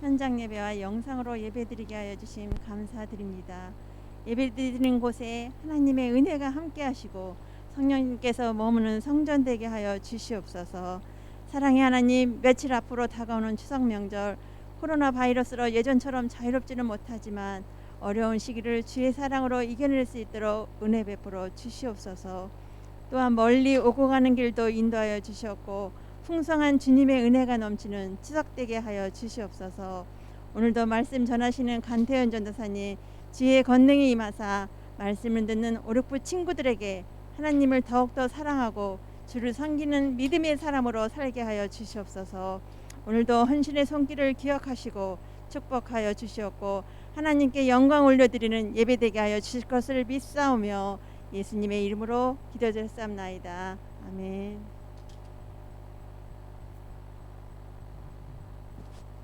현장 예배와 영상으로 예배드리게 하여 주심 감사드립니다. 예배드리는 곳에 하나님의 은혜가 함께 하시고 성령님께서 머무는 성전 되게 하여 주시옵소서. 사랑의 하나님, 며칠 앞으로 다가오는 추석 명절, 코로나 바이러스로 예전처럼 자유롭지는 못하지만 어려운 시기를 주의 사랑으로 이겨낼 수 있도록 은혜 베풀어 주시옵소서. 또한 멀리 오고 가는 길도 인도하여 주셨고 풍성한 주님의 은혜가 넘치는 추석되게 하여 주시옵소서. 오늘도 말씀 전하시는 간태현 전도사님 지혜의 권능이 임하사 말씀을 듣는 오륙부 친구들에게 하나님을 더욱더 사랑하고 주를 섬기는 믿음의 사람으로 살게 하여 주시옵소서. 오늘도 헌신의 손길을 기억하시고 축복하여 주시옵고 하나님께 영광 올려드리는 예배되게 하여 주실 것을 믿사오며 예수님의 이름으로 기도드렸사옵나이다. 아멘.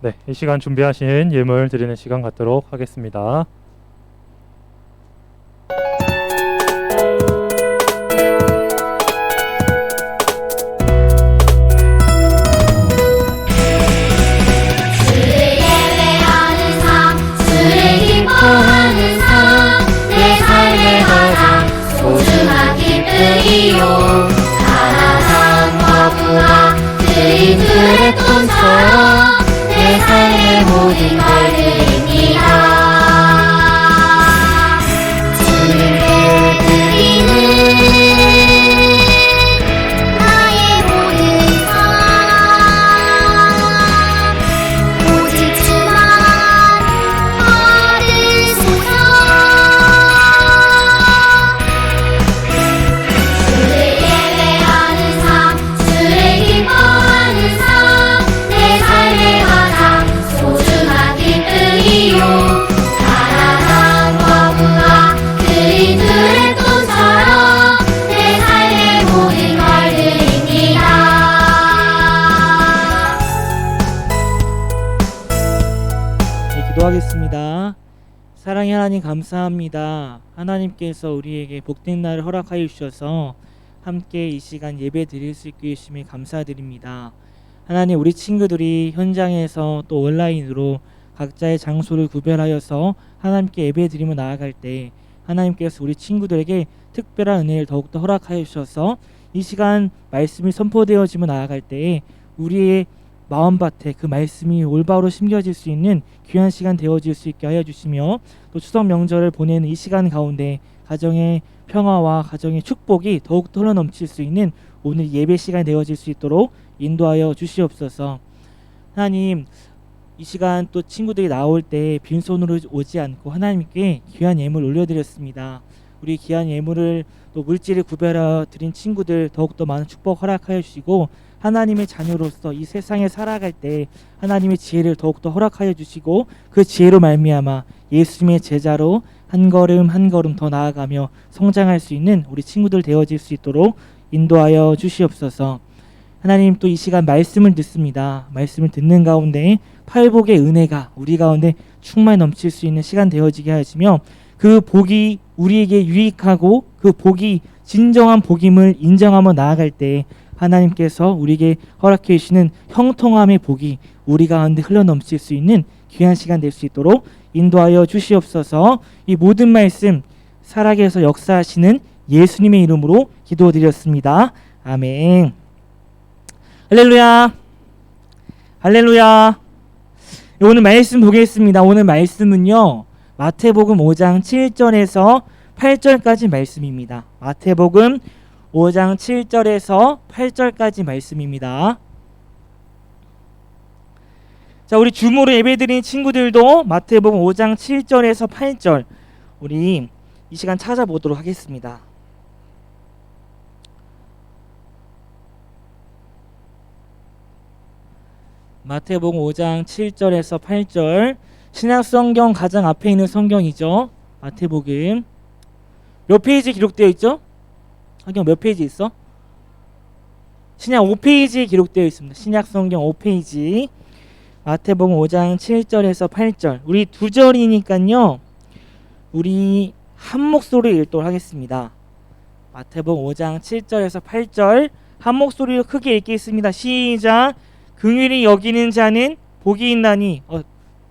네, 이 시간 준비하신 예물 드리는 시간 갖도록 하겠습니다. 가난한 과부와 그의 돈처럼 내 삶의 모든 걸 드립니다. 주님께 드리는 나의 모든 삶 오직 주만 받으소서. 주를 예배하는 삶, 주를 기뻐하는 삶, 내 삶의 가장 소중한 기쁨이요. 가난한 과부와 그의 돈처럼 내 삶의 모든 걸 드립니다. 네, 기도하겠습니다. 사랑의 하나님 감사합니다. 하나님께서 우리에게 복된 날을 허락하여 주셔서 함께 이 시간 예배 드릴 수 있게 해주심에 감사드립니다. 하나님, 우리 친구들이 현장에서 또 온라인으로 각자의 장소를 구별하여서 하나님께 예배 드리며 나아갈 때 하나님께서 우리 친구들에게 특별한 은혜를 더욱더 허락하여 주셔서 이 시간 말씀이 선포되어지며 나아갈 때에 우리의 마음밭에 그 말씀이 올바로 심겨질 수 있는 귀한 시간 되어질 수 있게 하여 주시며 또 추석 명절을 보내는 이 시간 가운데 가정의 평화와 가정의 축복이 더욱더 흘러넘칠 수 있는 오늘 예배 시간이 되어질 수 있도록 인도하여 주시옵소서. 하나님, 이 시간 또 친구들이 나올 때 빈손으로 오지 않고 하나님께 귀한 예물 올려드렸습니다. 우리 귀한 예물을 또 물질을 구별하여 드린 친구들 더욱더 많은 축복 허락하여 주시고 하나님의 자녀로서 이 세상에 살아갈 때 하나님의 지혜를 더욱더 허락하여 주시고 그 지혜로 말미암아 예수님의 제자로 한 걸음 한 걸음 더 나아가며 성장할 수 있는 우리 친구들 되어질 수 있도록 인도하여 주시옵소서. 하나님, 또 이 시간 말씀을 듣습니다. 말씀을 듣는 가운데 팔복의 은혜가 우리 가운데 충만히 넘칠 수 있는 시간 되어지게 하시며 그 복이 우리에게 유익하고 그 복이 진정한 복임을 인정하며 나아갈 때 하나님께서 우리에게 허락해 주시는 형통함의 복이 우리 가운데 흘러넘칠 수 있는 귀한 시간 될 수 있도록 인도하여 주시옵소서. 이 모든 말씀 살아계셔서 역사하시는 예수님의 이름으로 기도드렸습니다. 아멘. 할렐루야. 할렐루야. 오늘 말씀 보겠습니다. 오늘 말씀은요, 마태복음 5장 7절에서 8절까지 말씀입니다. 마태복음 5장 7절에서 8절까지 말씀입니다. 자, 우리 줌으로 예배드린 친구들도 마태복음 5장 7절에서 8절 우리 이 시간 찾아보도록 하겠습니다. 마태복음 5장 7절에서 8절 신약성경 가장 앞에 있는 성경이죠. 마태복음 몇 페이지 기록되어 있죠? 성경 몇 페이지 있어? 신약 5페이지에 기록되어 있습니다. 신약성경 5페이지 마태복음 5장 7절에서 8절 우리 두 절이니까요. 우리 한 목소리 읽도록 하겠습니다. 마태복음 5장 7절에서 8절 한 목소리로 크게 읽겠습니다. 시작. 긍휼히 여기는 자는 복이 있나니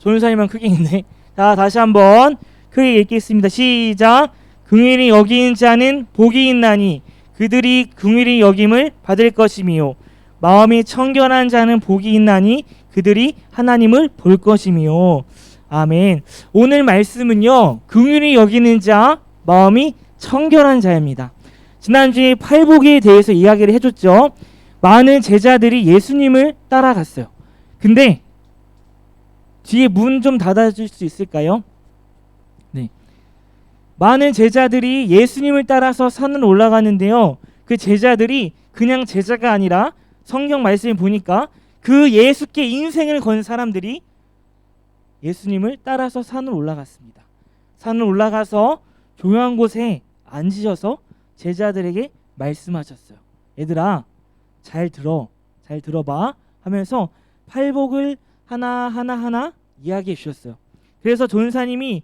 전사님만 크게 있네. 자, 다시 한번 크게 읽겠습니다. 시작. 긍휼히 여기는 자는 복이 있나니 그들이 긍휼히 여김을 받을 것이미요. 마음이 청결한 자는 복이 있나니 그들이 하나님을 볼 것이미요. 아멘. 오늘 말씀은요, 긍휼히 여기는 자, 마음이 청결한 자입니다. 지난주에 팔복에 대해서 이야기를 해줬죠. 많은 제자들이 예수님을 따라갔어요. 근데 뒤에 문 좀 닫아줄 수 있을까요? 네. 많은 제자들이 예수님을 따라서 산을 올라가는데요. 그 제자들이 그냥 제자가 아니라 성경 말씀을 보니까 그 예수께 인생을 건 사람들이 예수님을 따라서 산을 올라갔습니다. 산을 올라가서 조용한 곳에 앉으셔서 제자들에게 말씀하셨어요. 얘들아, 잘 들어봐 하면서 팔복을 하나 이야기해 주셨어요. 그래서 전사님이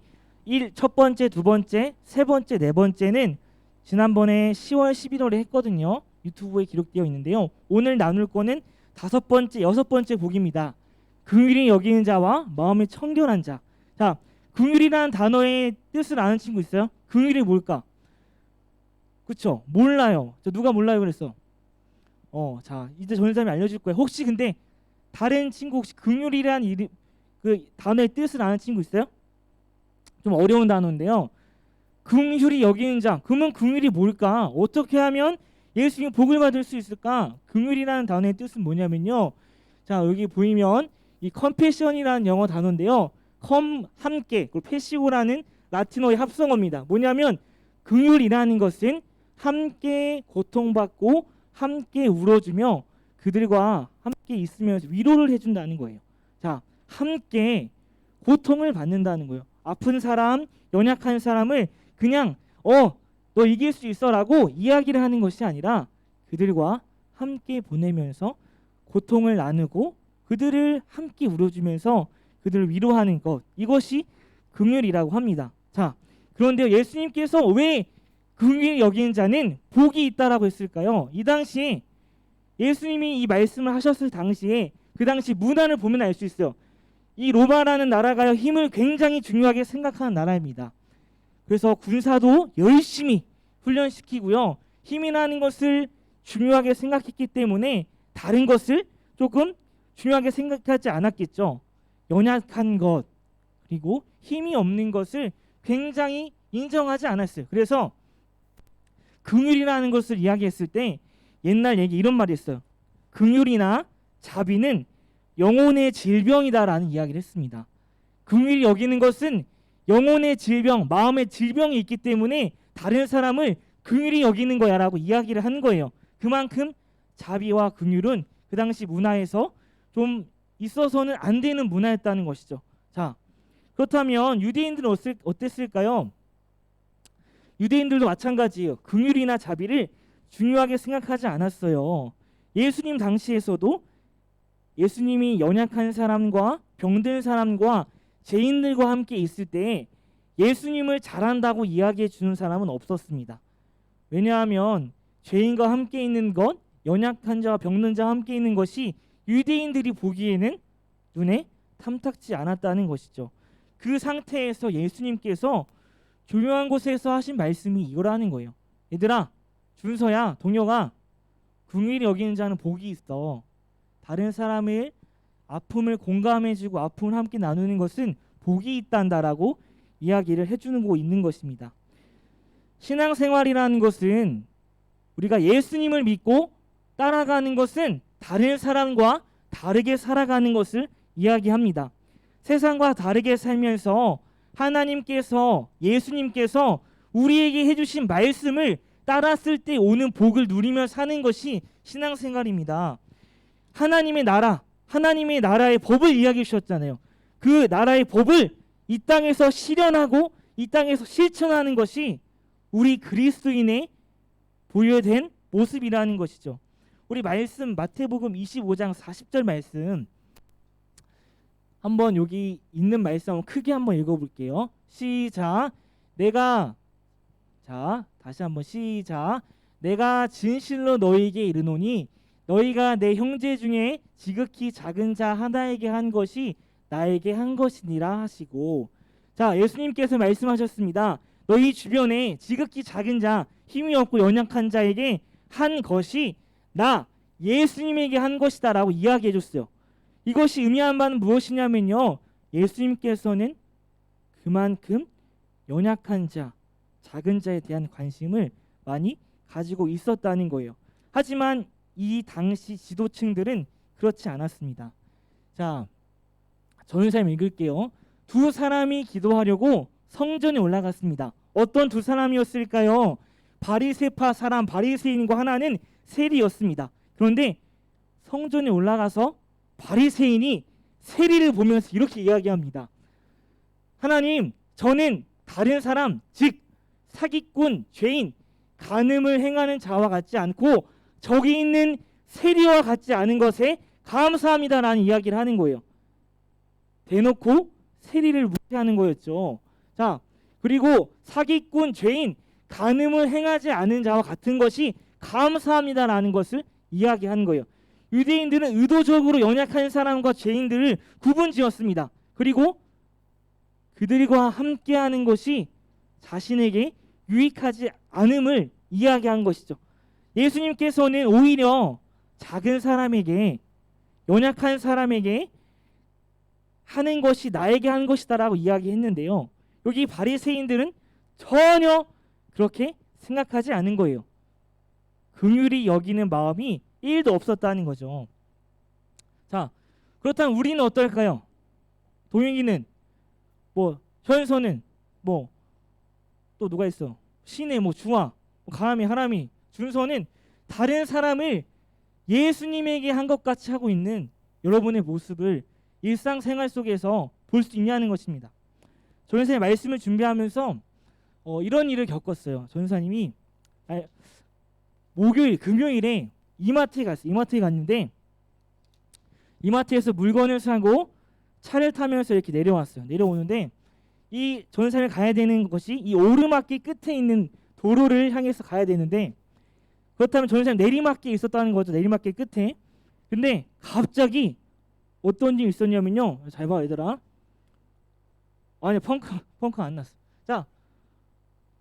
첫 번째, 두 번째, 세 번째, 네 번째는 지난번에 10월 11월에 했거든요. 유튜브에 기록되어 있는데요. 오늘 나눌 거는 다섯 번째, 여섯 번째 복입니다. 긍휼히 여기는 자와 마음이 청결한 자. 자, 긍휼이라는 단어의 뜻을 아는 친구 있어요? 긍휼이 뭘까? 그쵸? 몰라요. 누가 몰라요 그랬어? 자, 이제 전사님이 알려줄 거예요. 혹시 근데 다른 친구 혹시 긍휼이라는 이름, 그 단어의 뜻을 아는 친구 있어요? 좀 어려운 단어인데요. 긍휼히 여기는 자. 그러면 긍휼이 뭘까? 어떻게 하면 예수님 복을 받을 수 있을까? 긍휼이라는 단어의 뜻은 뭐냐면요. 자, 여기 보이면 이 컴패션이라는 영어 단어인데요. 함께, 그리고 패시오라는 라틴어의 합성어입니다. 뭐냐면 긍휼이라는 것은 함께 고통받고 함께 울어주며 그들과 함께 있으면서 위로를 해준다는 거예요. 자, 함께 고통을 받는다는 거예요. 아픈 사람, 연약한 사람을 그냥 너 이길 수 있어라고 이야기를 하는 것이 아니라 그들과 함께 보내면서 고통을 나누고 그들을 함께 울어주면서 그들을 위로하는 것, 이것이 긍휼이라고 합니다. 자, 그런데 예수님께서 왜 긍휼히 여기는 자는 복이 있다라고 했을까요? 이 당시에 예수님이 이 말씀을 하셨을 당시에 그 당시 문화를 보면 알 수 있어요. 이 로마라는 나라가 힘을 굉장히 중요하게 생각하는 나라입니다. 그래서 군사도 열심히 훈련시키고요. 힘이라는 것을 중요하게 생각했기 때문에 다른 것을 조금 중요하게 생각하지 않았겠죠. 연약한 것 그리고 힘이 없는 것을 굉장히 인정하지 않았어요. 그래서 긍휼이라는 것을 이야기했을 때 옛날 얘기 이런 말이 있어요. 긍휼이나 자비는 영혼의 질병이다라는 이야기를 했습니다. 긍휼히 여기는 것은 영혼의 질병, 마음의 질병이 있기 때문에 다른 사람을 긍휼히 여기는 거야라고 이야기를 한 거예요. 그만큼 자비와 긍휼은 그 당시 문화에서 좀 있어서는 안 되는 문화였다는 것이죠. 자, 그렇다면 유대인들은 어땠을까요? 유대인들도 마찬가지예요. 긍휼이나 자비를 중요하게 생각하지 않았어요. 예수님 당시에서도 예수님이 연약한 사람과 병든 사람과 죄인들과 함께 있을 때 예수님을 잘한다고 이야기해 주는 사람은 없었습니다. 왜냐하면 죄인과 함께 있는 것, 연약한 자와 병든 자와 함께 있는 것이 유대인들이 보기에는 눈에 탐탁지 않았다는 것이죠. 그 상태에서 예수님께서 조용한 곳에서 하신 말씀이 이거라는 거예요. 얘들아, 준서야, 동혁아, 긍휼히 여기는 자는 복이 있어. 다른 사람의 아픔을 공감해주고 아픔을 함께 나누는 것은 복이 있단다라고 이야기를 해주는 거 있는 것입니다. 신앙생활이라는 것은 우리가 예수님을 믿고 따라가는 것은 다른 사람과 다르게 살아가는 것을 이야기합니다. 세상과 다르게 살면서 하나님께서, 예수님께서 우리에게 해주신 말씀을 따랐을 때 오는 복을 누리며 사는 것이 신앙생활입니다. 하나님의 나라, 하나님의 나라의 법을 이야기해 주셨잖아요. 그 나라의 법을 이 땅에서 실현하고 이 땅에서 실천하는 것이 우리 그리스도인의 보여된 모습이라는 것이죠. 우리 말씀 마태복음 25장 40절 말씀 한번 여기 있는 말씀 한번 크게 한번 읽어볼게요. 시작. 다시 한번 시작. 내가 진실로 너희에게 이르노니 너희가 내 형제 중에 지극히 작은 자 하나에게 한 것이 나에게 한 것이니라 하시고, 자, 예수님께서 말씀하셨습니다. 너희 주변에 지극히 작은 자, 힘이 없고 연약한 자에게 한 것이 나 예수님에게 한 것이다 라고 이야기해 줬어요. 이것이 의미하는 바는 무엇이냐면요, 예수님께서는 그만큼 연약한 자, 작은 자에 대한 관심을 많이 가지고 있었다는 거예요. 하지만 이 당시 지도층들은 그렇지 않았습니다. 자, 전사님 읽을게요. 두 사람이 기도하려고 성전에 올라갔습니다. 어떤 두 사람이었을까요? 바리새파 사람, 바리새인과 하나는 세리였습니다. 그런데 성전에 올라가서 바리새인이 세리를 보면서 이렇게 이야기합니다. 하나님, 저는 다른 사람, 즉 사기꾼, 죄인, 간음을 행하는 자와 같지 않고 저기 있는 세리와 같지 않은 것에 감사합니다라는 이야기를 하는 거예요. 대놓고 세리를 무시하는 거였죠. 자, 그리고 사기꾼, 죄인, 간음을 행하지 않은 자와 같은 것이 감사합니다라는 것을 이야기하는 거예요. 유대인들은 의도적으로 연약한 사람과 죄인들을 구분지었습니다. 그리고 그들과 함께하는 것이 자신에게 유익하지 않음을 이야기한 것이죠. 예수님께서는 오히려 작은 사람에게, 연약한 사람에게 하는 것이 나에게 한 것이다라고 이야기했는데요. 여기 바리새인들은 전혀 그렇게 생각하지 않은 거예요. 긍휼히 여기는 마음이 1도 없었다는 거죠. 자, 그렇다면 우리는 어떨까요? 동영이는, 현서는, 또 누가 있어? 신혜, 주아, 가람이, 하람이, 준서는 다른 사람을 예수님에게 한 것 같이 하고 있는 여러분의 모습을 일상생활 속에서 볼 수 있냐는 것입니다. 전사님 말씀을 준비하면서 이런 일을 겪었어요. 전사님이 목요일, 금요일에 이마트에 갔어요. 이마트에 갔는데 이마트에서 물건을 사고 차를 타면서 이렇게 내려왔어요. 내려오는데 이 전사를 가야 되는 것이 이 오르막길 끝에 있는 도로를 향해서 가야 되는데, 그렇다면 전사는 내리막길에 있었다는 거죠. 내리막길 끝에. 근데 갑자기 어떤 일이 있었냐면요, 잘 봐 얘들아. 아니 펑크 안 났어. 자,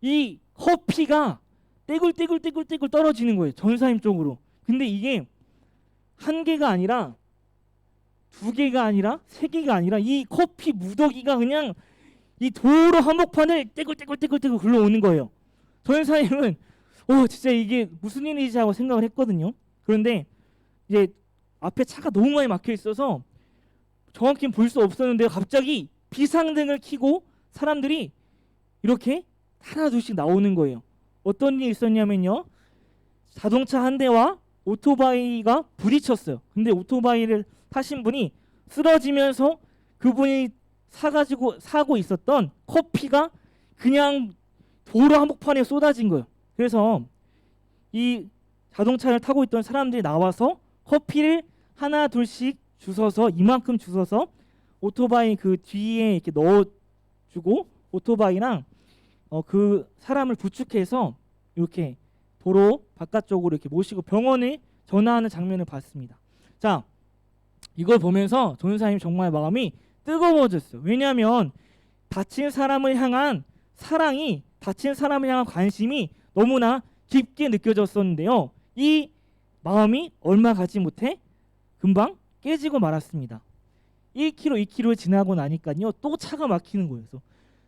이 커피가 떼굴떼굴 떨어지는 거예요. 전사님 쪽으로. 근데 이게 한 개가 아니라 두 개가 아니라 세 개가 아니라 이 커피 무더기가 그냥 이 도로 한복판을 떼굴떼굴 굴러오는 거예요. 전사님은 진짜 이게 무슨 일이지 하고 생각을 했거든요. 그런데 이제 앞에 차가 너무 많이 막혀 있어서 정확히는 볼 수 없었는데 갑자기 비상등을 켜고 사람들이 이렇게 하나 둘씩 나오는 거예요. 어떤 일이 있었냐면요, 자동차 한 대와 오토바이가 부딪혔어요. 근데 오토바이를 타신 분이 쓰러지면서 그분이 사고 있었던 커피가 그냥 도로 한복판에 쏟아진 거예요. 그래서 이 자동차를 타고 있던 사람들이 나와서 커피를 하나 둘씩 주워서, 이만큼 주워서 오토바이 그 뒤에 이렇게 넣어주고 오토바이랑 그 사람을 부축해서 이렇게 도로 바깥쪽으로 이렇게 모시고 병원에 전화하는 장면을 봤습니다. 자, 이걸 보면서 전사님이 정말 마음이 뜨거워졌어요. 왜냐하면 다친 사람을 향한 사랑이, 다친 사람을 향한 관심이 너무나 깊게 느껴졌었는데요. 이 마음이 얼마 가지 못해 금방 깨지고 말았습니다. 1km, 2km 지나고 나니까요, 또 차가 막히는 거예요. 그래서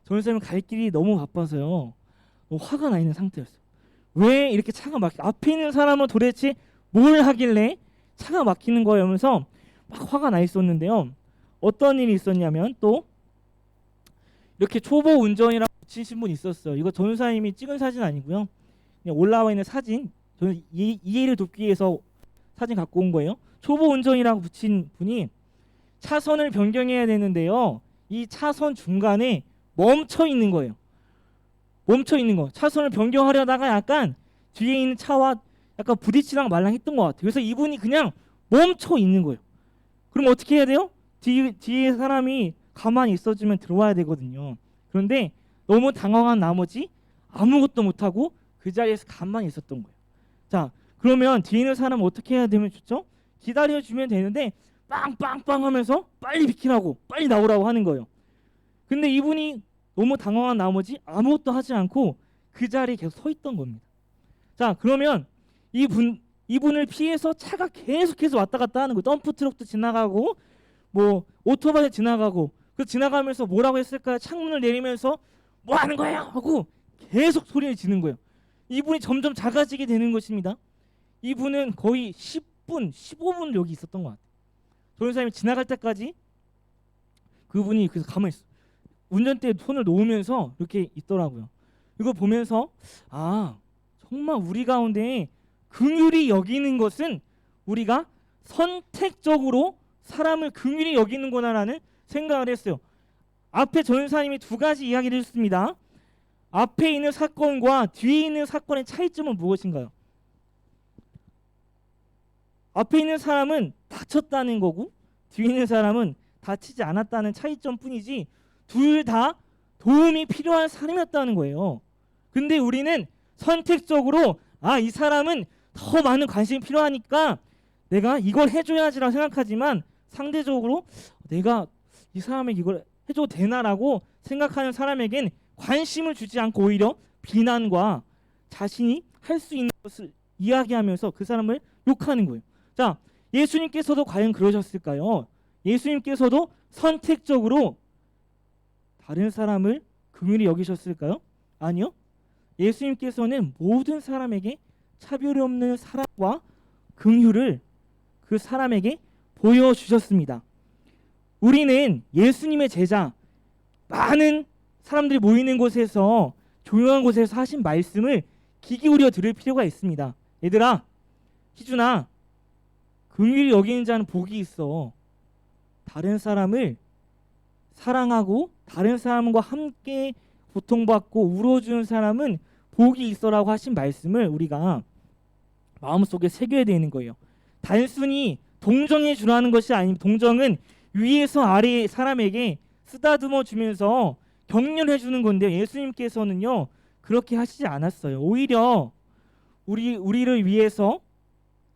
전사님은 갈 길이 너무 바빠서요, 화가 나 있는 상태였어요. 왜 이렇게 차가 앞에 있는 사람은 도대체 뭘 하길래 차가 막히는 거예요 하면서 막 화가 나 있었는데요. 어떤 일이 있었냐면, 또 이렇게 초보 운전이라고 붙이신 분이 있었어요. 이거 전사님이 찍은 사진 아니고요, 그냥 올라와 있는 사진, 저는 이해를 돕기 위해서 사진 갖고 온 거예요. 초보 운전이라고 붙인 분이 차선을 변경해야 되는데요, 이 차선 중간에 멈춰 있는 거예요. 멈춰 있는 거. 차선을 변경하려다가 약간 뒤에 있는 차와 약간 부딪히랑 말랑 했던 것 같아요. 그래서 이분이 그냥 멈춰 있는 거예요. 그럼 어떻게 해야 돼요? 뒤에 사람이 가만히 있어주면 들어와야 되거든요. 그런데 너무 당황한 나머지 아무것도 못하고 그 자리에서 가만히 있었던 거예요. 자, 그러면 뒤에 있는 사람은 어떻게 해야 되면 좋죠? 기다려주면 되는데 빵빵빵 하면서 빨리 비키라고, 빨리 나오라고 하는 거예요. 근데 이분이 너무 당황한 나머지 아무것도 하지 않고 그 자리에 계속 서 있던 겁니다. 자, 그러면 이분을 피해서 차가 계속해서 왔다 갔다 하는 거예요. 덤프 트럭도 지나가고 뭐 오토바이 지나가고, 그 지나가면서 뭐라고 했을까요? 창문을 내리면서 뭐 하는 거예요? 하고 계속 소리를 지는 거예요. 이분이 점점 작아지게 되는 것입니다. 이분은 거의 10분, 15분 여기 있었던 것 같아요. 조연사님이 지나갈 때까지 그분이 그래서 가만히 있어. 운전대에 손을 놓으면서 이렇게 있더라고요. 이거 보면서 아, 정말 우리 가운데 긍휼히 여기는 것은 우리가 선택적으로 사람을 긍휼히 여기는구나라는 생각을 했어요. 앞에 전사님이 두 가지 이야기를 해줬습니다. 앞에 있는 사건과 뒤에 있는 사건의 차이점은 무엇인가요? 앞에 있는 사람은 다쳤다는 거고 뒤에 있는 사람은 다치지 않았다는 차이점 뿐이지 둘 다 도움이 필요한 사람이었다는 거예요. 근데 우리는 선택적으로 이 사람은 더 많은 관심이 필요하니까 내가 이걸 해줘야지라고 생각하지만 상대적으로 내가 이 사람에게 이걸 해줘도 되나라고 생각하는 사람에겐 관심을 주지 않고 오히려 비난과 자신이 할 수 있는 것을 이야기하면서 그 사람을 욕하는 거예요. 자, 예수님께서도 과연 그러셨을까요? 예수님께서도 선택적으로 다른 사람을 긍휼히 여기셨을까요? 아니요. 예수님께서는 모든 사람에게 차별이 없는 사랑과 긍휼을 그 사람에게 보여주셨습니다. 우리는 예수님의 제자, 많은 사람들이 모이는 곳에서 조용한 곳에서 하신 말씀을 귀 기울여 들을 필요가 있습니다. 얘들아, 희준아, 긍휼히 여기는 자는 복이 있어. 다른 사람을 사랑하고 다른 사람과 함께 고통받고 울어주는 사람은 복이 있어라고 하신 말씀을 우리가 마음속에 새겨야 되는 거예요. 단순히 동정해 주라는 것이 아니면 동정은 위에서 아래 사람에게 쓰다듬어 주면서 격려해 주는 건데 예수님께서는요 그렇게 하시지 않았어요. 오히려 우리를 위해서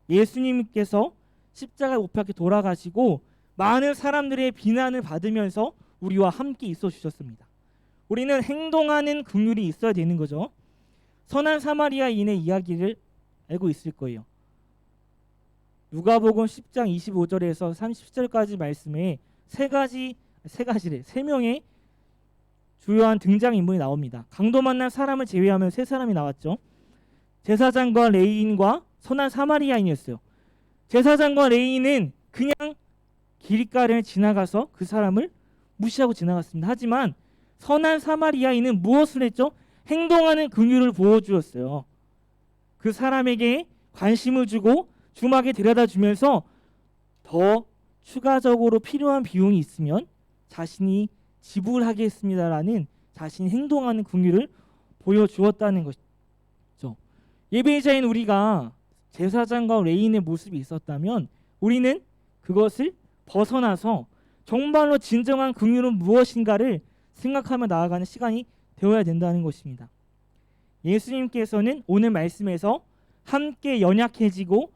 예수님께서 십자가 못 박혀 돌아가시고 많은 사람들의 비난을 받으면서 우리와 함께 있어 주셨습니다. 우리는 행동하는 긍휼이 있어야 되는 거죠. 선한 사마리아인의 이야기를 알고 있을 거예요. 누가복음 10장 25절에서 30절까지 말씀에 세 명의 주요한 등장인물이 나옵니다. 강도 만난 사람을 제외하면 세 사람이 나왔죠. 제사장과 레위인과 선한 사마리아인이었어요. 제사장과 레위인은 그냥 길가를 지나가서 그 사람을 무시하고 지나갔습니다. 하지만 선한 사마리아인은 무엇을 했죠? 행동하는 긍휼을 보여주었어요. 그 사람에게 관심을 주고 주막에 데려다 주면서 더 추가적으로 필요한 비용이 있으면 자신이 지불하겠습니다라는 자신이 행동하는 긍휼을 보여주었다는 것이죠. 예배자인 우리가 제사장과 레위인의 모습이 있었다면 우리는 그것을 벗어나서 정말로 진정한 긍휼은 무엇인가를 생각하며 나아가는 시간이 되어야 된다는 것입니다. 예수님께서는 오늘 말씀에서 함께 연약해지고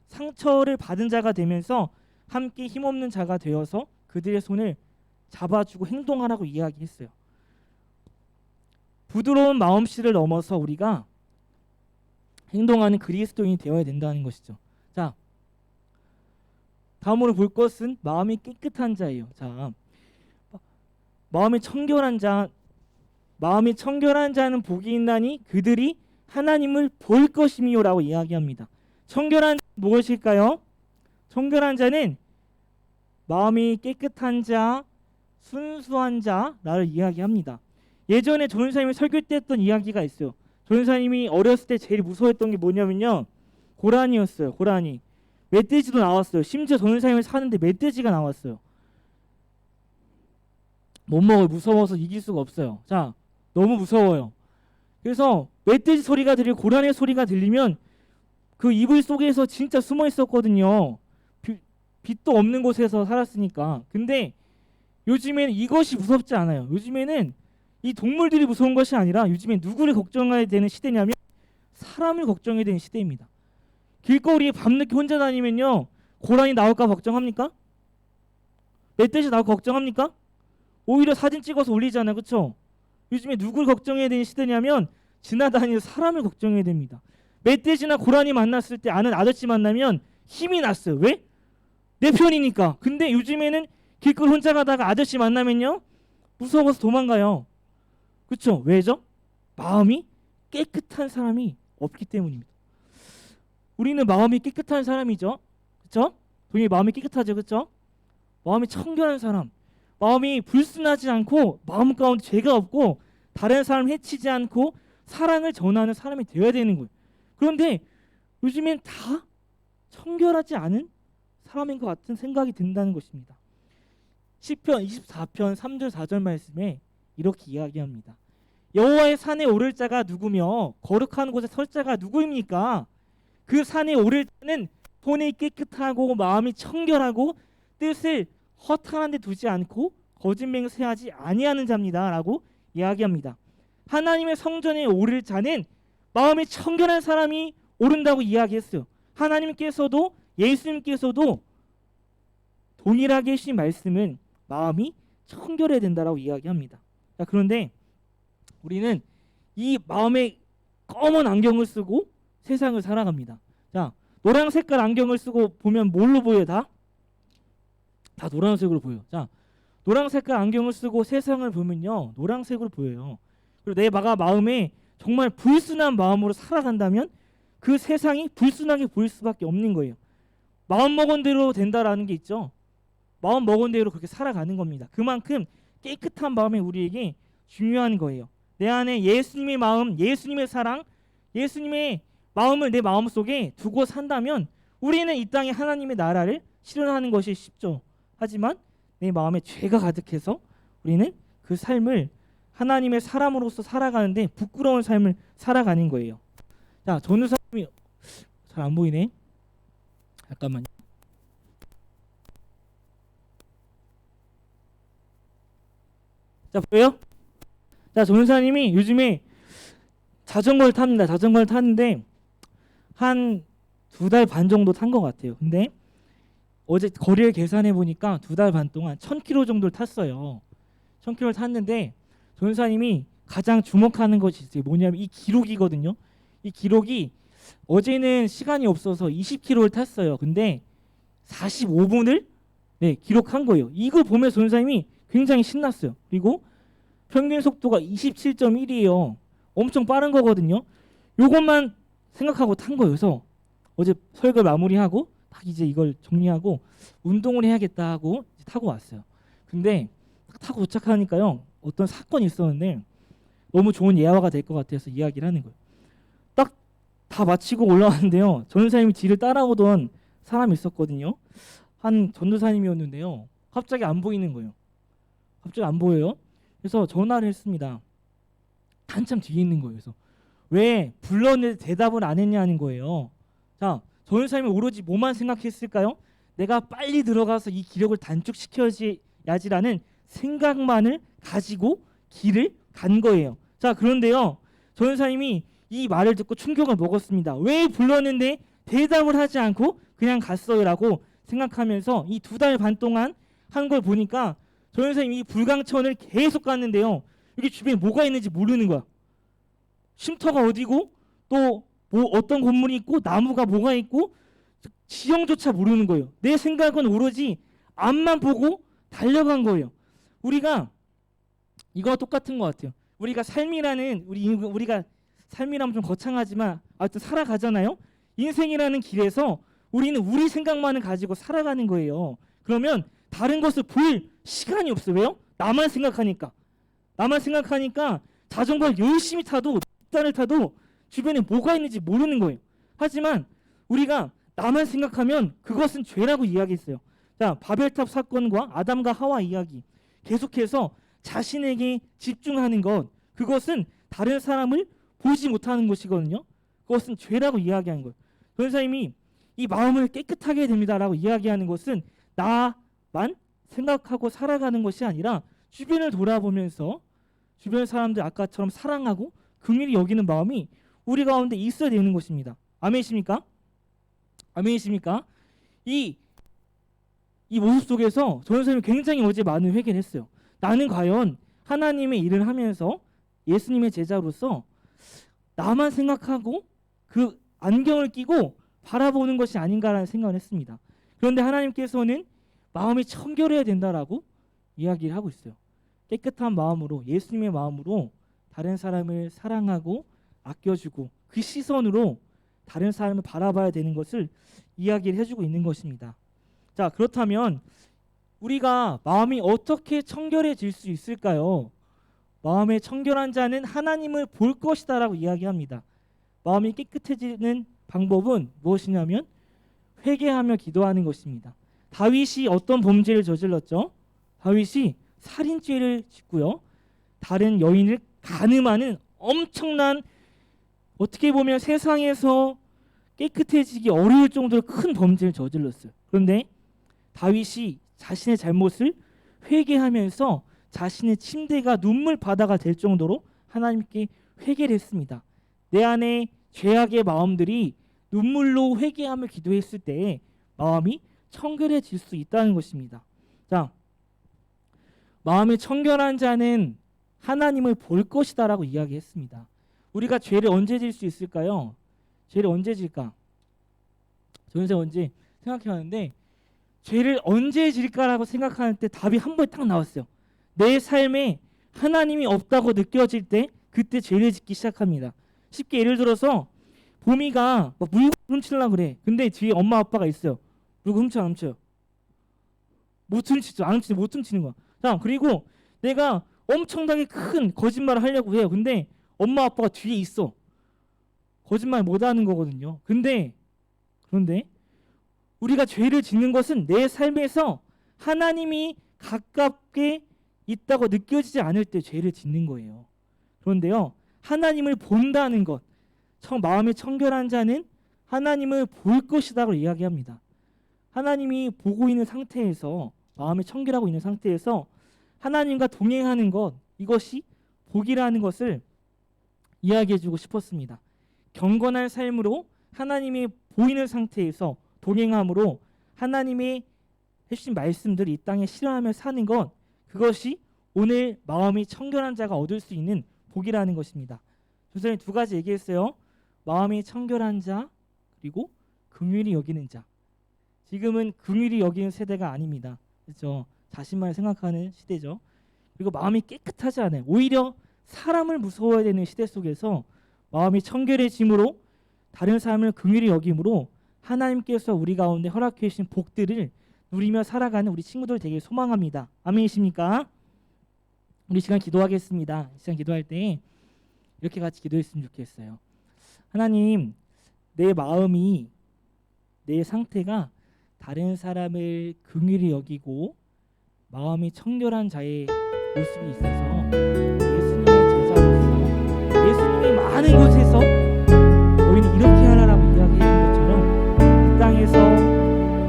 상처를 받은 자가 되면서 함께 힘없는 자가 되어서 그들의 손을 잡아주고 행동하라고 이야기했어요. 부드러운 마음씨를 넘어서 우리가 행동하는 그리스도인이 되어야 된다는 것이죠. 자, 다음으로 볼 것은 마음이 깨끗한 자예요. 자, 마음이 청결한 자는 복이 있나니 그들이 하나님을 볼 것이미요라고 이야기합니다. 청결한 무엇일까요? 청결한 자는 마음이 깨끗한 자, 순수한 자를 이야기합니다. 예전에 조연사님이 설교 때 했던 이야기가 있어요. 조연사님이 어렸을 때 제일 무서워했던 게 뭐냐면요, 고라니였어요. 고라니. 멧돼지도 나왔어요. 심지어 조연사님을 사는데 멧돼지가 나왔어요. 못 먹어요. 무서워서 이길 수가 없어요. 자, 너무 무서워요. 그래서 멧돼지 소리가 들리고 고라니 소리가 들리면 그 이불 속에서 진짜 숨어 있었거든요. 빛도 없는 곳에서 살았으니까. 근데 요즘에는 이것이 무섭지 않아요. 요즘에는 이 동물들이 무서운 것이 아니라 요즘에 누구를 걱정해야 되는 시대냐면 사람을 걱정해야 되는 시대입니다. 길거리에 밤늦게 혼자 다니면요 고라니 나올까 걱정합니까? 멧돼지 나올까 걱정합니까? 오히려 사진 찍어서 올리잖아요. 그쵸? 요즘에 누굴 걱정해야 되는 시대냐면 지나다니는 사람을 걱정해야 됩니다. 멧돼지나 고라니 만났을 때 아는 아저씨 만나면 힘이 났어요. 왜? 내 편이니까. 근데 요즘에는 길거리 혼자 가다가 아저씨 만나면요 무서워서 도망가요. 그쵸? 왜죠? 마음이 깨끗한 사람이 없기 때문입니다. 우리는 마음이 깨끗한 사람이죠. 그쵸? 본인이 마음이 깨끗하죠. 그쵸? 마음이 청결한 사람, 마음이 불순하지 않고 마음 가운데 죄가 없고 다른 사람 해치지 않고 사랑을 전하는 사람이 되어야 되는 거예요. 그런데 요즘엔 다 청결하지 않은 사람인 것 같은 생각이 든다는 것입니다. 시편 24편 3절 4절 말씀에 이렇게 이야기합니다. 여호와의 산에 오를 자가 누구며 거룩한 곳에 설 자가 누구입니까? 그 산에 오를 자는 손이 깨끗하고 마음이 청결하고 뜻을 허탄한 데 두지 않고 거짓 맹세하지 아니하는 자입니다 라고 이야기합니다. 하나님의 성전에 오를 자는 마음이 청결한 사람이 오른다고 이야기했어요. 하나님께서도 예수님께서도 동일하게 해주신 말씀은 마음이 청결해야 된다라고 이야기합니다. 자, 그런데 우리는 이 마음에 검은 안경을 쓰고 세상을 살아갑니다. 자, 노란 색깔 안경을 쓰고 보면 뭘로 보여요? 다 노란색으로 보여요. 자, 노란 색깔 안경을 쓰고 세상을 보면요 노란색으로 보여요. 그리고 내 마음에 정말 불순한 마음으로 살아간다면 그 세상이 불순하게 보일 수밖에 없는 거예요. 마음 먹은 대로 된다라는 게 있죠. 마음 먹은 대로 그렇게 살아가는 겁니다. 그만큼 깨끗한 마음이 우리에게 중요한 거예요. 내 안에 예수님의 마음, 예수님의 사랑, 예수님의 마음을 내 마음속에 두고 산다면 우리는 이 땅에 하나님의 나라를 실현하는 것이 쉽죠. 하지만 내 마음에 죄가 가득해서 우리는 그 삶을 하나님의 사람으로서 살아가는데 부끄러운 삶을 살아가는 거예요. 자, 전우사님이 잘 안 보이네. 잠깐만요. 자, 보여요? 자, 전우사님이 요즘에 자전거를 탑니다. 자전거를 타는데 한 2달 반 정도 탄 것 같아요. 근데 어제 거리를 계산해 보니까 2달 반 동안 1000km 정도를 탔어요. 1000km를 탔는데 전사님이 가장 주목하는 것이 뭐냐면 이 기록이거든요. 이 기록이 어제는 시간이 없어서 20km를 탔어요. 근데 45분을 기록한 거예요. 이걸 보면서 전사님이 굉장히 신났어요. 그리고 평균 속도가 27.1이에요. 엄청 빠른 거거든요. 요것만 생각하고 탄 거예요. 그래서 어제 설교 마무리하고 딱 이제 이걸 정리하고 운동을 해야겠다 하고 이제 타고 왔어요. 근데 딱 타고 도착하니까요 어떤 사건이 있었는데 너무 좋은 예화가 될 것 같아서 이야기를 하는 거예요. 딱 다 마치고 올라왔는데요 전도사님이 뒤를 따라오던 사람이 있었거든요. 한 전도사님이었는데요 갑자기 안 보이는 거예요. 갑자기 안 보여요. 그래서 전화를 했습니다. 한참 뒤에 있는 거예요. 그래서 왜 불렀는데 대답을 안 했냐는 거예요. 자, 전도사님이 오로지 뭐만 생각했을까요? 내가 빨리 들어가서 이 기록을 단축시켜야지라는 생각만을 가지고 길을 간 거예요. 자, 그런데요 전도사님이 이 말을 듣고 충격을 먹었습니다. 왜 불렀는데 대답을 하지 않고 그냥 갔어요 라고 생각하면서 이 2달 반 동안 한 걸 보니까 전도사님이 이 불광천을 계속 갔는데요 여기 주변에 뭐가 있는지 모르는 거야. 쉼터가 어디고 또 뭐 어떤 건물이 있고 나무가 뭐가 있고 지형조차 모르는 거예요. 내 생각은 오로지 앞만 보고 달려간 거예요. 우리가 이거와 똑같은 것 같아요. 우리가 삶이라는 우리가 삶이라면 좀 거창하지만 하여튼 살아가잖아요. 인생이라는 길에서 우리는 우리 생각만을 가지고 살아가는 거예요. 그러면 다른 것을 볼 시간이 없어요. 왜요? 나만 생각하니까 자전거를 열심히 타도 단을 타도 주변에 뭐가 있는지 모르는 거예요. 하지만 우리가 나만 생각하면 그것은 죄라고 이야기했어요. 자, 바벨탑 사건과 아담과 하와 이야기 계속해서 자신에게 집중하는 것 그것은 다른 사람을 보지 못하는 것이거든요. 그것은 죄라고 이야기한 거예요. 전사님이 이 마음을 깨끗하게 해야 됩니다라고 이야기하는 것은 나만 생각하고 살아가는 것이 아니라 주변을 돌아보면서 주변 사람들 아까처럼 사랑하고 긍휼히 여기는 마음이 우리 가운데 있어야 되는 것입니다. 아멘이십니까? 아멘이십니까? 이 이 모습 속에서 전도사님이 굉장히 어제 많은 회개를 했어요. 나는 과연 하나님의 일을 하면서 예수님의 제자로서 나만 생각하고 그 안경을 끼고 바라보는 것이 아닌가라는 생각을 했습니다. 그런데 하나님께서는 마음이 청결해야 된다라고 이야기를 하고 있어요. 깨끗한 마음으로, 예수님의 마음으로 다른 사람을 사랑하고 아껴주고 그 시선으로 다른 사람을 바라봐야 되는 것을 이야기를 해주고 있는 것입니다. 자, 그렇다면 우리가 마음이 어떻게 청결해질 수 있을까요? 마음의 청결한 자는 하나님을 볼 것이다 라고 이야기합니다. 마음이 깨끗해지는 방법은 무엇이냐면 회개하며 기도하는 것입니다. 다윗이 어떤 범죄를 저질렀죠? 다윗이 살인죄를 짓고요. 다른 여인을 간음하는 엄청난, 어떻게 보면 세상에서 깨끗해지기 어려울 정도로 큰 범죄를 저질렀어요. 그런데 다윗이 자신의 잘못을 회개하면서 자신의 침대가 눈물 바다가 될 정도로 하나님께 회개를 했습니다. 내 안에 죄악의 마음들이 눈물로 회개하며 기도했을 때 마음이 청결해질 수 있다는 것입니다. 자, 마음이 청결한 자는 하나님을 볼 것이다 라고 이야기했습니다. 우리가 죄를 언제 질 수 있을까요? 죄를 언제 질까? 저는 언제 생각해봤는데 죄를 언제 질까라고 생각하는 때 답이 한 번에 딱 나왔어요. 내 삶에 하나님이 없다고 느껴질 때 그때 죄를 짓기 시작합니다. 쉽게 예를 들어서 봄이가 막 물건 훔치려고 그래. 근데 뒤에 엄마 아빠가 있어요. 물건 훔쳐 안 훔쳐요? 못 훔치죠. 안 훔치죠. 못 훔치는 거야. 자, 그리고 내가 엄청나게 큰 거짓말을 하려고 해요. 근데 엄마 아빠가 뒤에 있어. 거짓말 못 하는 거거든요. 그런데 우리가 죄를 짓는 것은 내 삶에서 하나님이 가깝게 있다고 느껴지지 않을 때 죄를 짓는 거예요. 그런데요, 하나님을 본다는 것, 마음이 청결한 자는 하나님을 볼 것이라고 이야기합니다. 하나님이 보고 있는 상태에서, 마음이 청결하고 있는 상태에서 하나님과 동행하는 것, 이것이 복이라는 것을 이야기해주고 싶었습니다. 경건한 삶으로 하나님이 보이는 상태에서 동행함으로 하나님의 해주신 말씀들을 이 땅에 실현하며 사는 것, 그것이 오늘 마음이 청결한 자가 얻을 수 있는 복이라는 것입니다. 선생님이 두 가지 얘기했어요. 마음이 청결한 자, 그리고 긍휼히 여기는 자. 지금은 긍휼히 여기는 세대가 아닙니다. 그렇죠? 자신만 생각하는 시대죠. 그리고 마음이 깨끗하지 않아요. 오히려 사람을 무서워해야 되는 시대 속에서 마음이 청결해짐으로 다른 사람을 긍휼히 여김으로 하나님께서 우리 가운데 허락해 주신 복들을 누리며 살아가는 우리 친구들 되게 소망합니다. 아멘이십니까? 우리 시간 기도하겠습니다. 이 시간 기도할 때 이렇게 같이 기도했으면 좋겠어요. 하나님, 내 마음이, 내 상태가 다른 사람을 긍휼히 여기고 마음이 청결한 자의 모습이 있어서 예수님의 제자로서 예수님이 많은 곳에서 너희는 이렇게 하라라고 이야기해 준 것처럼 이 땅에서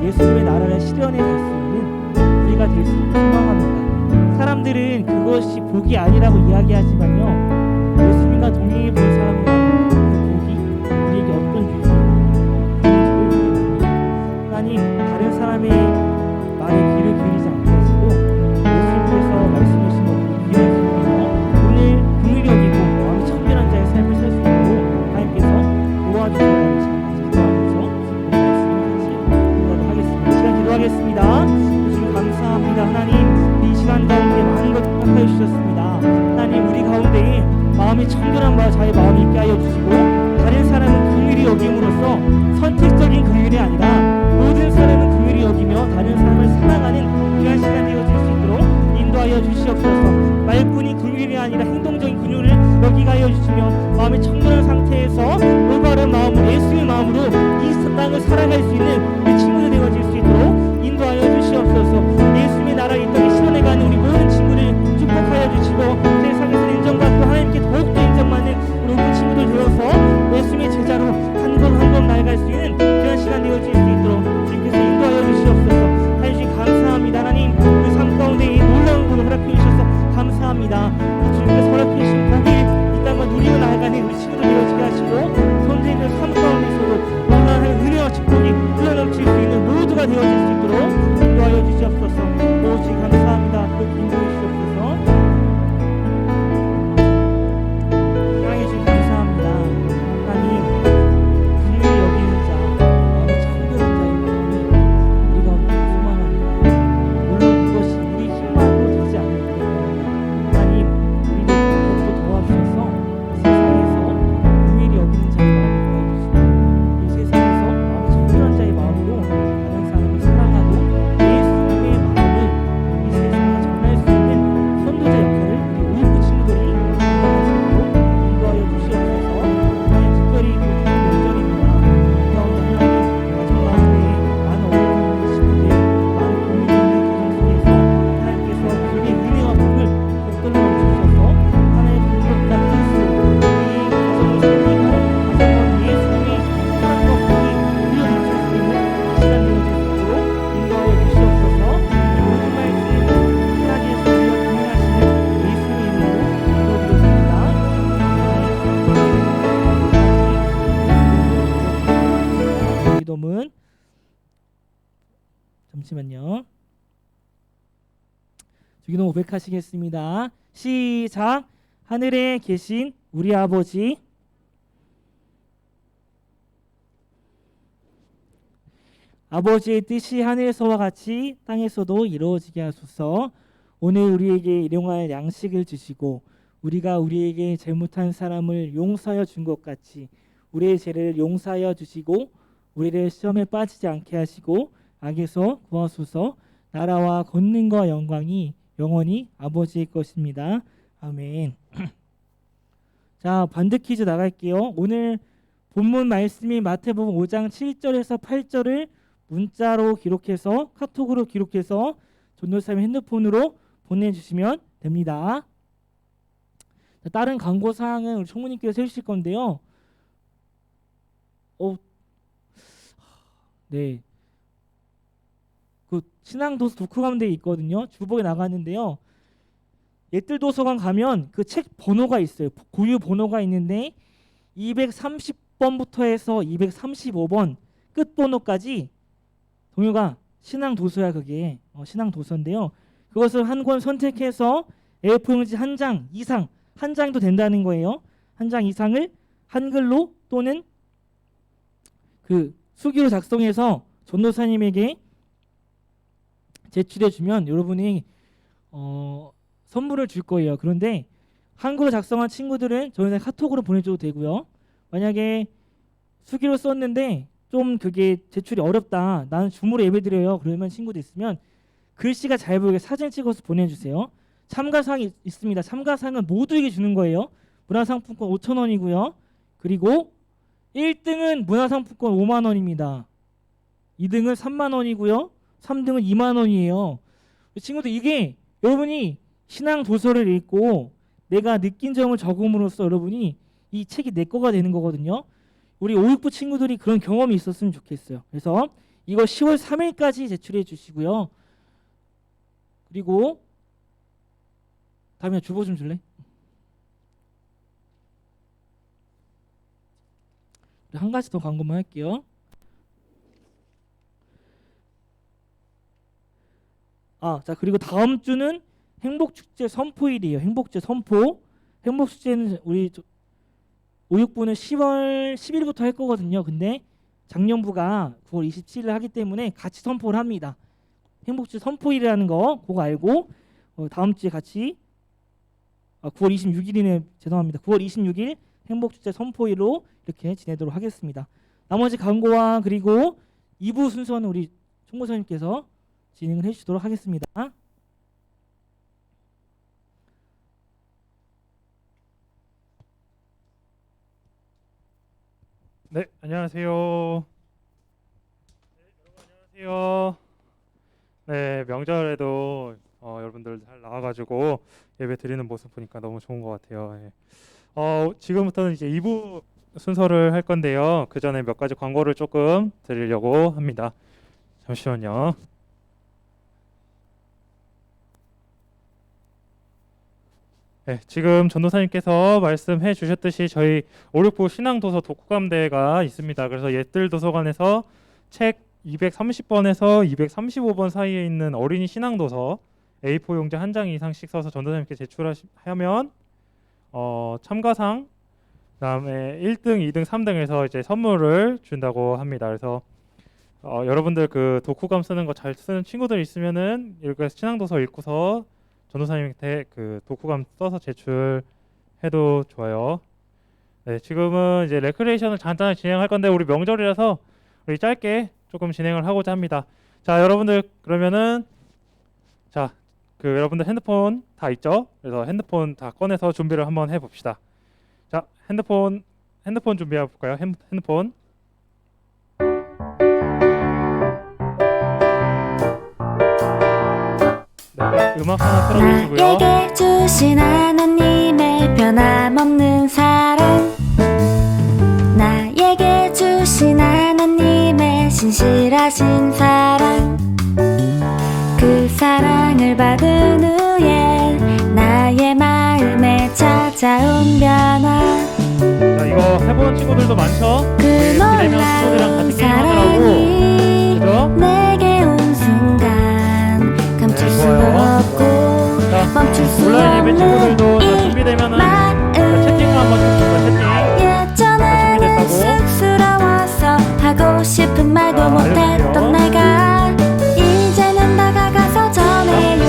예수님의 나라를 실현해 갈 수 있는 우리가 될 수 있는 소망합니다. 사람들은 그것이 복이 아니라고 이야기하지만요, 예수님과 동행해 본 사람은 그 복이 우리에게 어떤 유익인지를 하나님, 다른 사람의 말에 귀를 기울이지 않게 하시고 예수님께서 말씀해 주신 것을 귀를 기울이며 오늘 긍휼히 여기고 마음이 청결한 자의 삶을 살 수 있도록 하나님께서 도와주시라는 시간 기도하면서 우리 말씀을 같이 공부하도록 하겠습니다. 시간 기도하겠습니다. 주님 감사합니다. 하나님, 이 시간 가운데 많은 것을 허락하여 주셨습니다. 하나님, 우리 가운데에 마음이 청결한 자의 마음이 있게 하여 주시고 다른 사람은 긍휼히 여김으로써 선택적인 긍휼이 아니라 모든 사람은 긍휼히 여기며 다른 사람을 사랑하는 귀한 시간 되어질 수 있도록 인도하여 주시옵소서. 말뿐이 긍휼이 아니라 행동적인 긍휼을 여기게 하여 주시며 마음이 청결한 상태에서 올바른 마음으로 예수의 마음으로 이 땅을 살아갈 수 있는 우리 친구들 되어질 수 있도록 인도하여 주시옵소서. 예수의 나라 이 땅에 실현해가는 우리 모든 친구를 축복하여 주시고 세상에서 인정받고 하나님께 더욱더 인정받는 우리 모든 친구들 되어서 예수의 제자로 한 번 한 번 나아갈 수 있는 귀한 시간 되어질 수 있도록 주님께서 인도하여 주시옵소서. 하나님 감사합니다. 하나님, 우리 삶 가운데 이 놀라운 분을 허락해 주셔서 감사합니다. 주님께서 허락해 주신 복을 이 땅과 누리며 나아가는 우리 친구들 되어지게 하시고 선생님의 삶 가운데서도 원하는 은혜와 축복이 흘러넘칠 잠시만요. 주기도 고백하시겠습니다. 시작. 하늘에 계신 우리 아버지, 아버지의 뜻이 하늘에서와 같이 땅에서도 이루어지게 하소서. 오늘 우리에게 일용할 양식을 주시고 우리가 우리에게 잘못한 사람을 용서하여 준 것 같이 우리의 죄를 용서하여 주시고 우리를 시험에 빠지지 않게 하시고 악에서 구하소서. 나라와 권능과 영광이 영원히 아버지의 것입니다. 아멘. 자, 반드 퀴즈 나갈게요. 오늘 본문 말씀이 마태복음 5장 7절에서 8절을 문자로 기록해서 카톡으로 기록해서 전도사님 핸드폰으로 보내주시면 됩니다. 자, 다른 광고 사항은 우리 총무님께서 해주실 건데요. 네, 그 신앙도서 독후감대에 있거든요. 주보에 나갔는데요. 옛들 도서관 가면 그 책 번호가 있어요. 고유 번호가 있는데 230번부터 해서 235번 끝 번호까지 동요가 신앙도서야. 그게 신앙도서인데요. 그것을 한 권 선택해서 A4용지 한 장 이상, 한 장도 된다는 거예요. 한 장 이상을 한글로 또는 그 수기로 작성해서 전도사님에게 제출해 주면 여러분이 선물을 줄 거예요. 그런데 한글로 작성한 친구들은 저희한테 카톡으로 보내줘도 되고요. 만약에 수기로 썼는데 좀 그게 제출이 어렵다, 나는 줌으로 예배드려요, 그러면 친구도 있으면 글씨가 잘 보이게 사진 찍어서 보내주세요. 참가상이 있습니다. 참가상은 모두에게 주는 거예요. 문화상품권 5,000원이고요. 그리고 1등은 문화상품권 5만 원입니다. 2등은 3만 원이고요. 3등은 2만 원이에요. 친구들, 이게 여러분이 신앙 도서를 읽고 내가 느낀 점을 적음으로써 여러분이 이 책이 내 거가 되는 거거든요. 우리 5, 6부 친구들이 그런 경험이 있었으면 좋겠어요. 그래서 이거 10월 3일까지 제출해 주시고요. 그리고 다음에 주보 좀 줄래? 한 가지 더 광고만 할게요. 자, 그리고 다음 주는 행복축제 선포일이에요. 행복축제 선포. 행복축제는 우리 5, 6부는 10월 10일부터 할 거거든요. 근데 작년부가 9월 27일 하기 때문에 같이 선포를 합니다. 행복축제 선포일이라는 거 그거 알고 다음 주에 같이 9월 26일이네. 죄송합니다. 9월 26일 행복축제 선포일로 이렇게 지내도록 하겠습니다. 나머지 광고와 그리고 2부 순서는 우리 총무사님께서 진행을 해주시도록 하겠습니다. 네, 안녕하세요. 안녕하세요. 네, 명절에도 여러분들 잘 나와가지고 예배 드리는 모습 보니까 너무 좋은 것 같아요. 예. 지금부터는 이제 2부 순서를 할 건데요. 그 전에 몇 가지 광고를 조금 드리려고 합니다. 잠시만요. 네, 지금 전도사님께서 말씀해 주셨듯이 저희 5, 6부 신앙도서 독후감대가 있습니다. 그래서 옛들 도서관에서 책 230번에서 235번 사이에 있는 어린이 신앙도서 A4 용지 한 장 이상씩 써서 전도사님께 제출하면 참가상, 그다음에 1등, 2등, 3등에서 이제 선물을 준다고 합니다. 그래서 여러분들 그 독후감 쓰는 거 잘 쓰는 친구들 있으면은 이렇게 신앙도서 읽고서 전도사님한테 그 독후감 써서 제출해도 좋아요. 네, 지금은 이제 레크레이션을 간단히 진행할 건데 우리 명절이라서 우리 짧게 조금 진행을 하고자 합니다. 자, 여러분들 그러면은 여러분들 핸드폰 다 있죠? 그래서 핸드폰 다 꺼내서 준비를 한번 해봅시다. 자, 핸드폰 준비해 볼까요? 핸드폰. 네, 음악 하나 틀어주시고요. 나에게 주신 하나님의 변함없는 사랑, 나에게 주신 하나님의 신실하신 사랑, 그 사랑을 받은 후에 나의 마음에 찾아온 변화, 자, 이거 해보는 친구들도 많죠? 그 친구들이랑 놀라운 같이 게임하더라고. 사랑이 그죠? 내게 온 순간 멈출 수 온라인 예배 친구들도 다 없는 준비되면은 마음 채팅 한번 해주세요. 채팅. 예전에는 준비됐다고? 쑥스러워서 하고 싶은 말도 자, 못했던 알려주세요. 내가 이제는 다가가서 전해요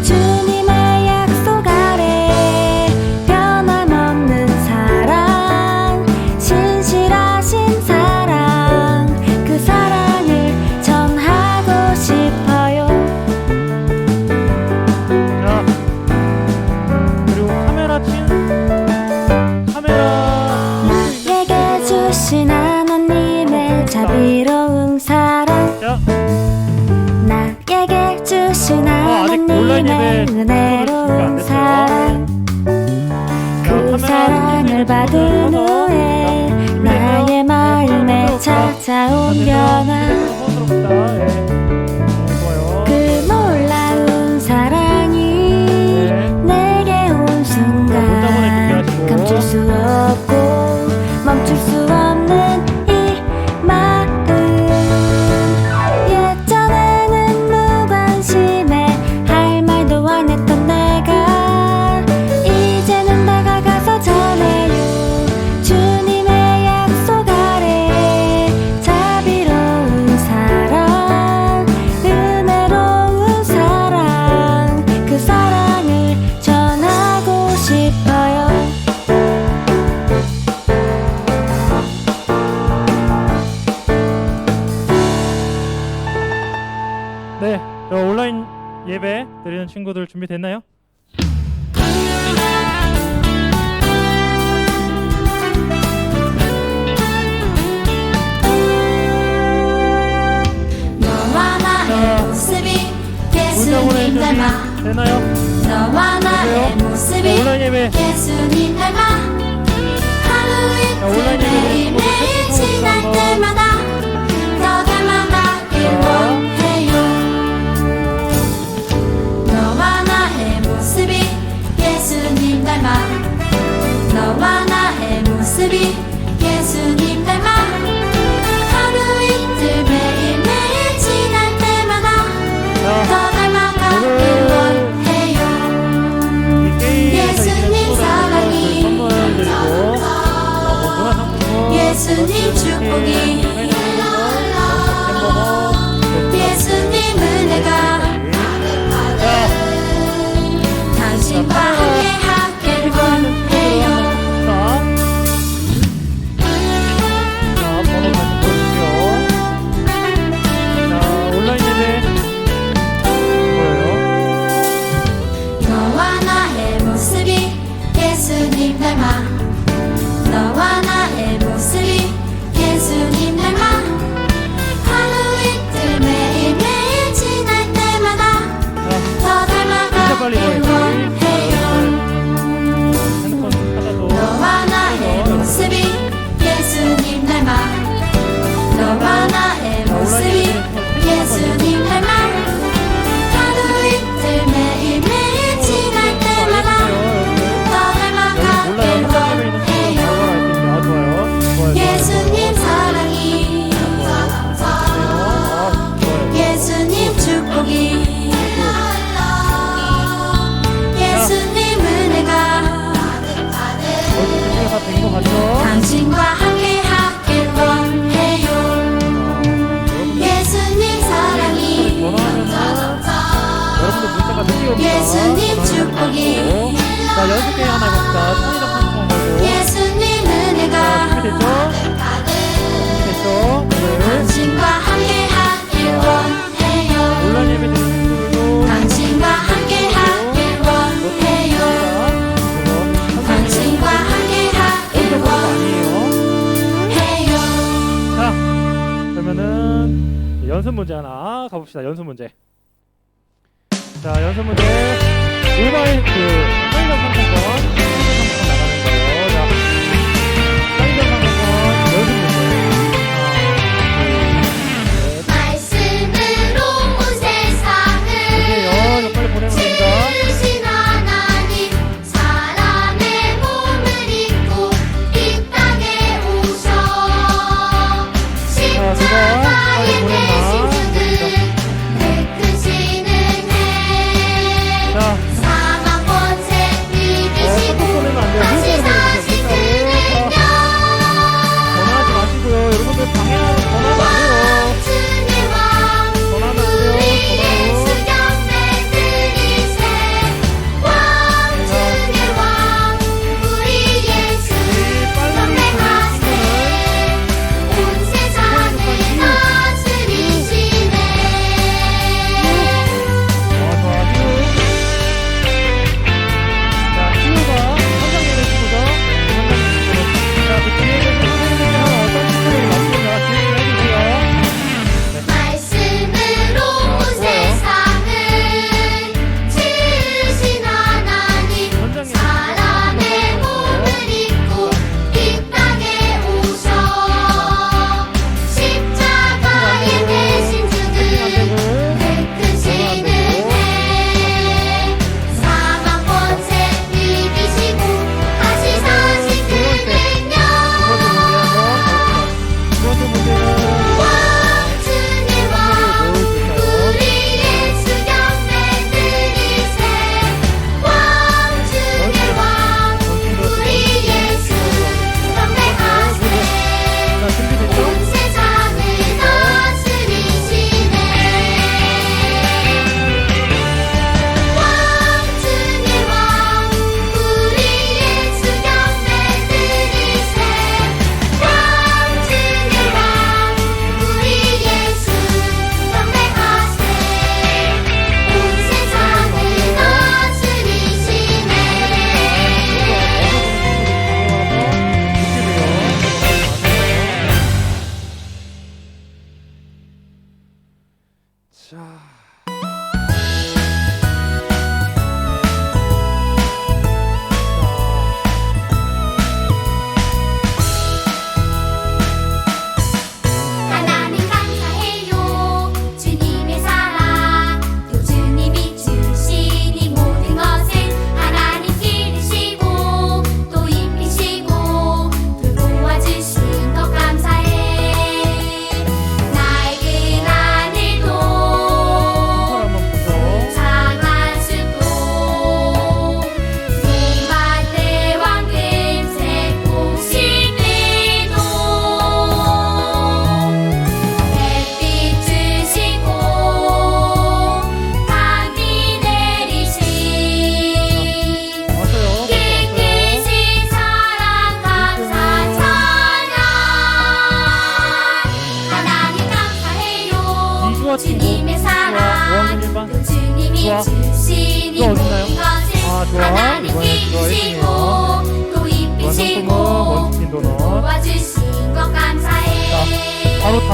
주님의 약속 아래 변함없는 사랑 신실하신 사랑 그 사랑을 전하고 싶어요 자, 그리고 카메라 나에게 주신 하나님의 자비로운 사랑 자, 나에게 주신 아직 온라인 하나님의 예배 은혜로운 됐어요. 사랑 그 카메라 사랑을 준비되면 받은 손으로 후에 준비되면 나의 마음에 손으로 찾아온 변화 손으로입니다. 예. 좋아요. 그 놀라운 사랑이 내게 온 혼자만의 순간 준비하시고. 감출 수 없고 멈출 수 없는 이 마음 예전에는 무관심해 할 말도 안 했던 내가 이제는 다가가서 전해요 주님의 약속 아래 자비로운 사랑 은혜로운 사랑 그 사랑을 전하고 싶어요 네, 저 온라인 예배 드리는 친구들 준비됐나요? 너와 나의 모습이 문자 예수님 보내주시 닮아 되나요? 너와 나의 보세요. 모습이 온라인 예배. 예수님 닮아 하루 온라인 이틀 예배 매일매일 친구들 지날 한번. 때마다 더 닮아가길 원해요 너와 나의 모습이 예수님 닮아 너와 나의 모습이 예수님 닮아 하루 이틀 매일매일 지날 때마다 더 자, 닮아가길 오늘 원해요 이 게임에서 예수님 이기는 사랑이 친구들 선물 드리고 문화상품권 예수님 축복이 예수님 은혜가 당신과 함께 하길 원해요 자, 번호 다시 보여주세요. 자, 온라인 예배 뭐예요? 너와 나의 모습이 예수님 닮아 너와 나의 모습이 예수님 닮아 하루 이틀 매일매일 지날 때마다 더 진짜 빨리 닮아가길 보여요. 원해요 핸드폰 찾아도 너와 나의 모습이 예수님 닮아 너와 나의 모습이 예수님 닮아 하루 이틀 매일매일 지날 때마다 더 닮아가길 원해요 예수님 사랑이 예수님 축복이 예수님 은혜가 당신과 함께 하길 원해요 예수님 사랑이 예수님 축복이 자, 연습 게임 하나 해봅시다. 편의점 상품 말고. 예수님 은혜가 준비됐죠? 준비됐죠? 네. 당신과 함께 하길 원해요 온라인 예배 드리는 친구들도 당신과 함께 하길 원해요 당신과 함께 하길 원해요 자, 그러면은 연습 문제 하나 가봅시다. 연습 문제. 자, 연습 문제. 모바일 편의점 상품권 나가는 거예요. 자, 편의점 상품권 연습 문제. 말씀으로 온 세상을 보세요. 이거 빨리 보내면 됩니다. 지으신 하나님 사람의 몸을 입고 이 땅에 오셔 십자가의 대신주를 베푸시는 해 자, 사랑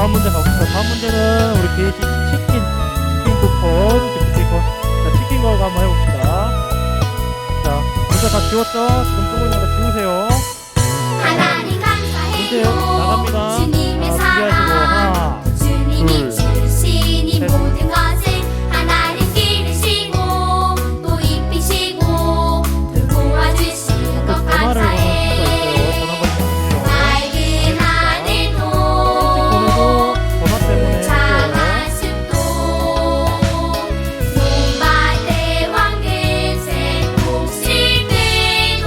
다음 문제 가봅시다. 다음 문제는 우리 게이지 치킨 쿠폰, 기프티콘. 자, 치킨 걸고 한번 해봅시다. 자, 문제 다 지웠죠? 지금 쓰고 있는 거 지우세요. 하나님 문제 감사해요. 나갑니다. 주님의 자, 준비하시고 사랑 하나, 주님이 둘, 주신 이 셋. 모든 것을 하나님 기르시고 또 입히시고 돌보아 주신 것 전화를 거는 감사해. 수가 있어요. 맑은 하늘도 번호도 전화 때문에 장한 숲도 논밭의 황금색 곡식들도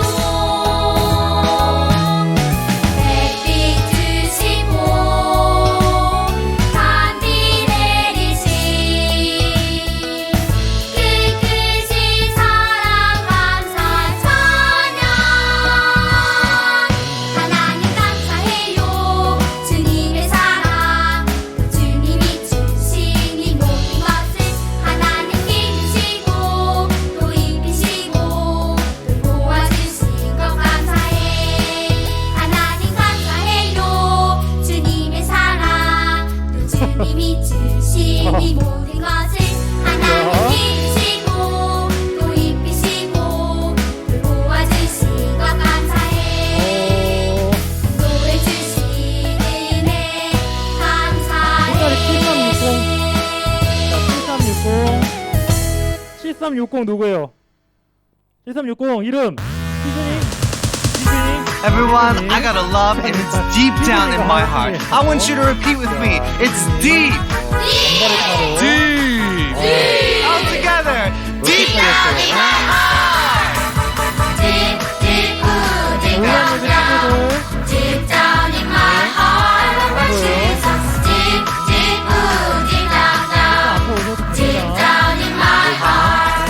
햇빛 주시고 단비 내리신 그 크신 사랑 감사 찬양 하나님 감사해요. 주님의 사랑 또 주님이 주신 이 모든 것을 하나님 기르시고 또 입히시고 돌보아 주신 것 감사해. 하나님 감사해요. 주님의 사랑 또 주님이 주신 이 모든 것을 하나님 기르시고 또 입히시고 돌보아 주신 것 감사해. 노래 주신 은혜 감사해. 7360 누구예요? 7360 이름 시즈닝 Everyone, I got a love and it's deep down in my heart. I want you to repeat with me. It's deep, deep, all together. Deep down in my heart. Deep, deep, deep down, down. Deep down in my heart, Lord Jesus. Deep, deep, deep down, down. Deep down in my heart.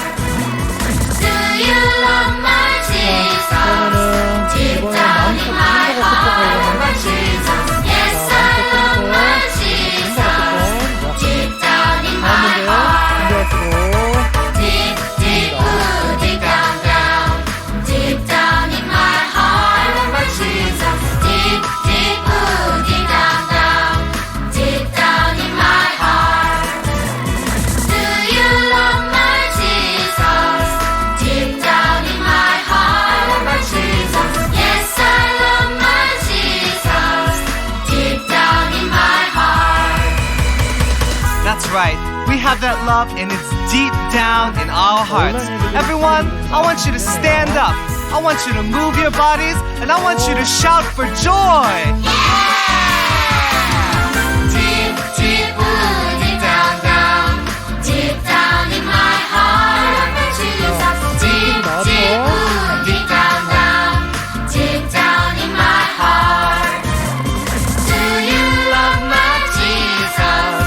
Do you love my Jesus? Deep down in my heart, Lord Jesus. Yes, I love my Jesus. Deep down in my heart. Deep, deep, deep down, down. Deep down in my heart, Lord Jesus. Deep, deep, deep down, down. Deep down in my heart. Do you love my Jesus? Deep down in my heart, Lord Jesus. Yes, I love my Jesus. Deep down in my heart. That's right. We have that love and it's deep down in our hearts. Everyone, I want you to stand up. I want you to move your bodies and I want you to shout for joy. Deep, deep, deep down, down. Deep down in my heart, Lord Jesus. Deep, deep, deep down, down. Deep down in my heart. Do you love my Jesus?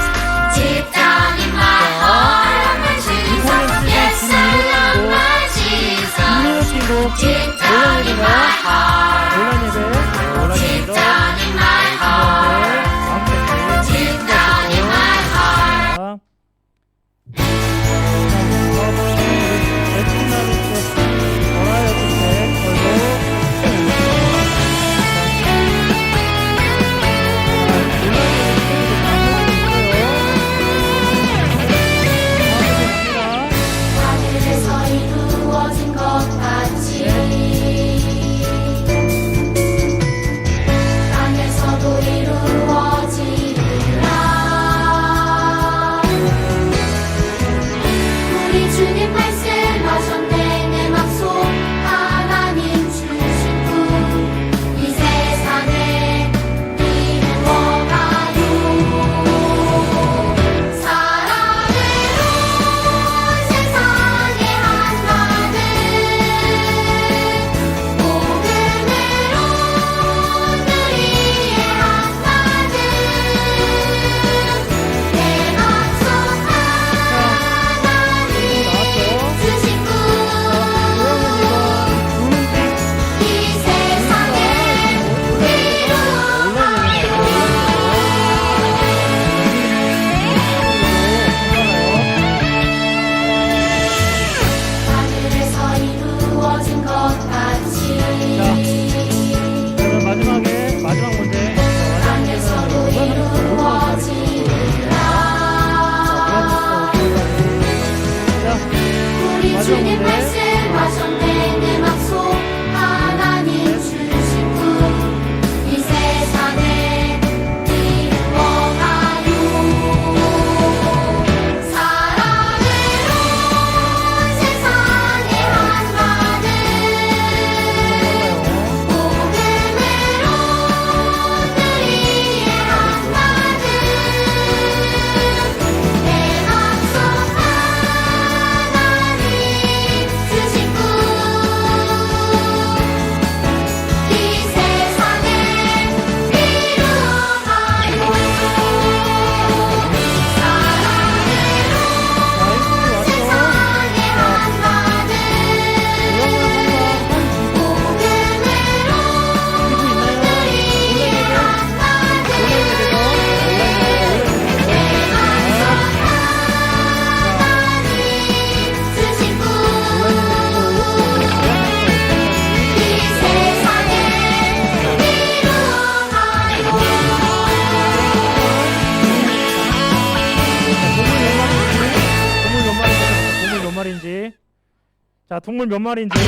Deep down in my heart, Lord Jesus. Yes, I love my Jesus. Deep down in my heart. Deep down in my heart. Deep down in my heart. 하늘에서 이루어진 것 같이 자, 동물 몇 마리인지